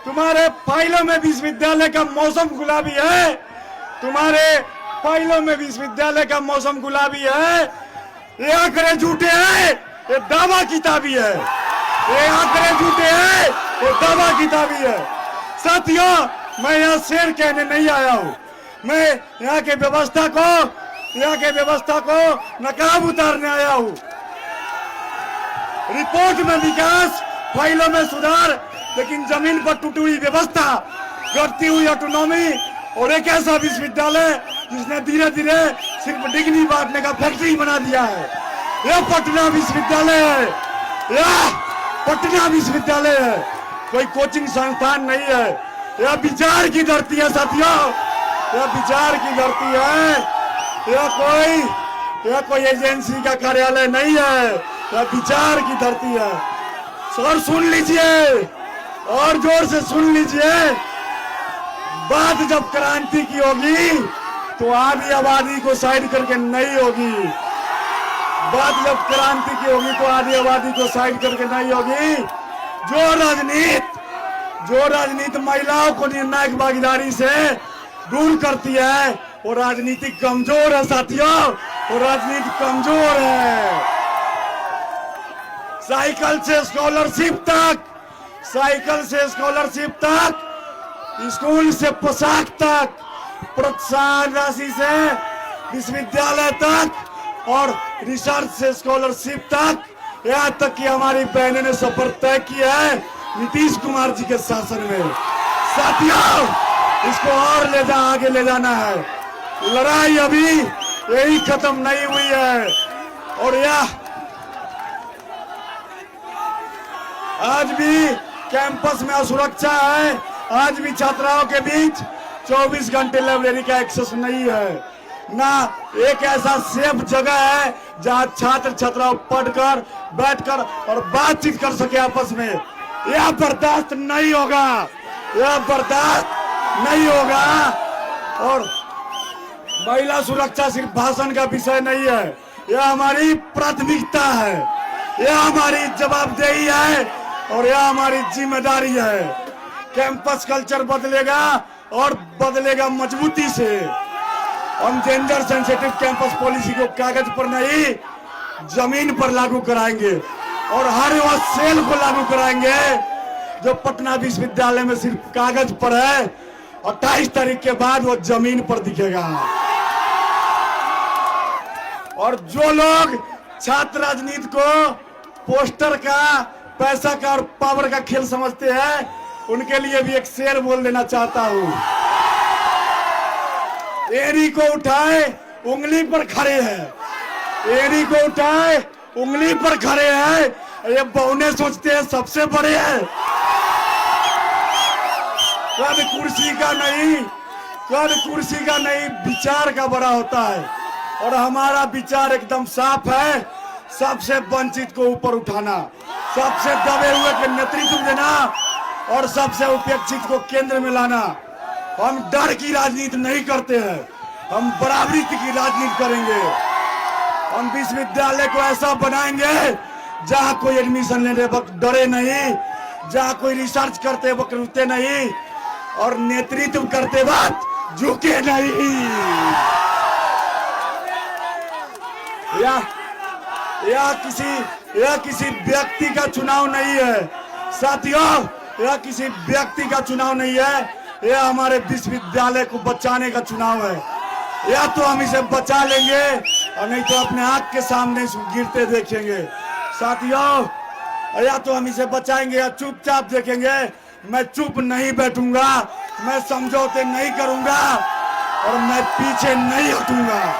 तुम्हारे फाइलों में विश्वविद्यालय का मौसम गुलाबी है, तुम्हारे फाइलों में विश्वविद्यालय का मौसम गुलाबी है। ये आंकड़े झूठे हैं, ये दावा किताबी है। ये आंकड़े झूठे हैं, ये दावा किताबी है। साथियों, मैं यहाँ शेर कहने नहीं आया हूँ, मैं यहाँ के व्यवस्था को नकाब उतारने आया हूँ। रिपोर्ट में विकास, फाइलों में सुधार, लेकिन जमीन पर टूटी हुई व्यवस्था, घटती हुई ऑटोनॉमी और एक ऐसा विश्वविद्यालय जिसने धीरे धीरे सिर्फ डिग्री बांटने का फैक्ट्री बना दिया है। यह पटना विश्वविद्यालय है, यह पटना विश्वविद्यालय है, कोई कोचिंग संस्थान नहीं है। यह विचार की धरती है साथियों, यह विचार की धरती है। यह कोई एजेंसी का कार्यालय नहीं है, यह विचार की धरती है। और सुन लीजिए, और जोर से सुन लीजिए, बात जब क्रांति की होगी तो आधी आबादी को साइड करके नहीं होगी। बात जब क्रांति की होगी तो आधी आबादी को साइड करके नहीं होगी। जो राजनीति महिलाओं को निर्णायक भागीदारी से दूर करती है वो राजनीति कमजोर है साथियों, वो राजनीति कमजोर है। साइकिल से स्कॉलरशिप तक, स्कूल से पोशाक तक, प्रोत्साहन राशि से विश्वविद्यालय तक और रिसर्च से स्कॉलरशिप तक, यहाँ तक कि हमारी बहनों ने सफर तय किया है नीतीश कुमार जी के शासन में। साथियों, इसको और आगे ले जाना है। लड़ाई अभी यही खत्म नहीं हुई है। और यह आज भी कैंपस में असुरक्षा है, आज भी छात्राओं के बीच 24 घंटे लाइब्रेरी का एक्सेस नहीं है, ना एक ऐसा सेफ जगह है जहां छात्र छात्राओं पढ़कर बैठकर और बातचीत कर सके आपस में। यह बर्दाश्त नहीं होगा, यह बर्दाश्त नहीं होगा। और महिला सुरक्षा सिर्फ भाषण का विषय नहीं है, यह हमारी प्राथमिकता है, यह हमारी जवाबदेही है और यह हमारी जिम्मेदारी है। कैंपस कल्चर बदलेगा और बदलेगा मजबूती से। हम जेंडर सेंसिटिव कैंपस पॉलिसी को कागज पर नहीं जमीन पर लागू कराएंगे और हर वह सेल को लागू कराएंगे जो पटना विश्वविद्यालय में सिर्फ कागज पर है। 28 तारीख के बाद वो जमीन पर दिखेगा। और जो लोग छात्र राजनीति को पोस्टर का, पैसा का और पावर का खेल समझते हैं, उनके लिए भी एक शेर बोल देना चाहता हूं। एड़ी को उठाए उंगली पर खड़े हैं, एड़ी को उठाए उंगली पर खड़े हैं। ये बहुने सोचते हैं सबसे बड़े हैं। कद कुर्सी का नहीं विचार का बड़ा होता है। और हमारा विचार एकदम साफ है, सबसे वंचित को ऊपर उठाना, सबसे दबे हुए के नेतृत्व देना और सबसे उपेक्षित को केंद्र में लाना। हम डर की राजनीति नहीं करते हैं, हम बराबरी की राजनीति करेंगे। हम विश्वविद्यालय को ऐसा बनाएंगे जहां कोई एडमिशन लेने वक्त डरे नहीं, जहां कोई रिसर्च करते वक्त रुकते नहीं और नेतृत्व करते वक्त झुके नहीं। यह किसी व्यक्ति का चुनाव नहीं है साथियों, यह किसी व्यक्ति का चुनाव नहीं है, यह हमारे विश्वविद्यालय को बचाने का चुनाव है। या तो हम इसे बचा लेंगे और नहीं तो अपने आंख के सामने गिरते देखेंगे साथियों। या तो हम इसे बचाएंगे या चुपचाप देखेंगे। मैं चुप नहीं बैठूंगा, मैं समझौते नहीं करूंगा और मैं पीछे नहीं हटूंगा,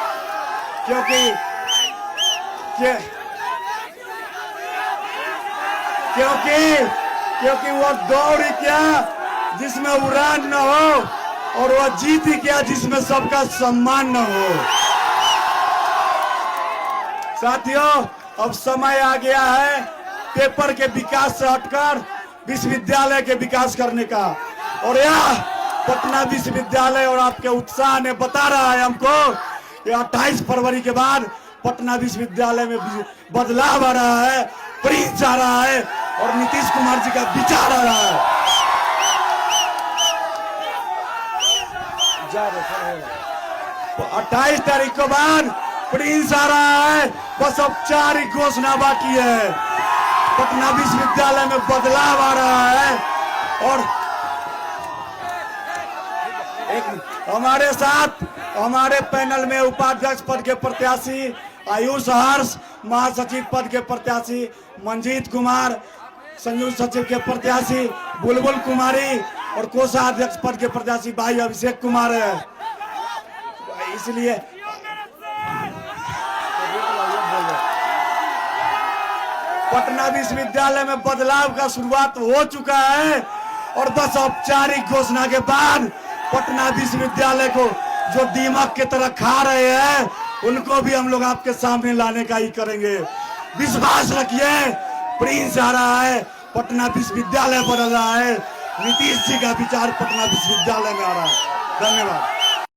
क्योंकि वो दौड़ ही क्या जिसमें उड़ान न हो और वह जीत ही क्या जिसमें सबका सम्मान न हो। साथियों, अब समय आ गया है पेपर के विकास से हटकर विश्वविद्यालय के विकास करने का। और यह पटना विश्वविद्यालय और आपके उत्साह ने बता रहा है हमको कि 28 फरवरी के बाद पटना विश्वविद्यालय में बदलाव आ रहा है, प्रिंस आ रहा है और नीतीश कुमार जी का विचार आ रहा है। 28 तारीख को बाद प्रिंस आ रहा है, बस औपचारिक घोषणा बाकी है। पटना विश्वविद्यालय में बदलाव आ रहा है और हमारे साथ हमारे पैनल में उपाध्यक्ष पद के प्रत्याशी आयुष हर्ष, महासचिव पद के प्रत्याशी मंजीत कुमार, संयुक्त सचिव के प्रत्याशी बुलबुल कुमारी और कोषाध्यक्ष पद के प्रत्याशी भाई अभिषेक कुमार है। इसलिए पटना विश्वविद्यालय में बदलाव का शुरुआत हो चुका है और बस औपचारिक घोषणा के बाद पटना विश्वविद्यालय को जो दीमक की तरह खा रहे हैं उनको भी हम लोग आपके सामने लाने का ही करेंगे। विश्वास रखिए, प्रिंस आ रहा है, पटना विश्वविद्यालय बदल रहा है, नीतीश जी का विचार पटना विश्वविद्यालय में आ रहा है। धन्यवाद।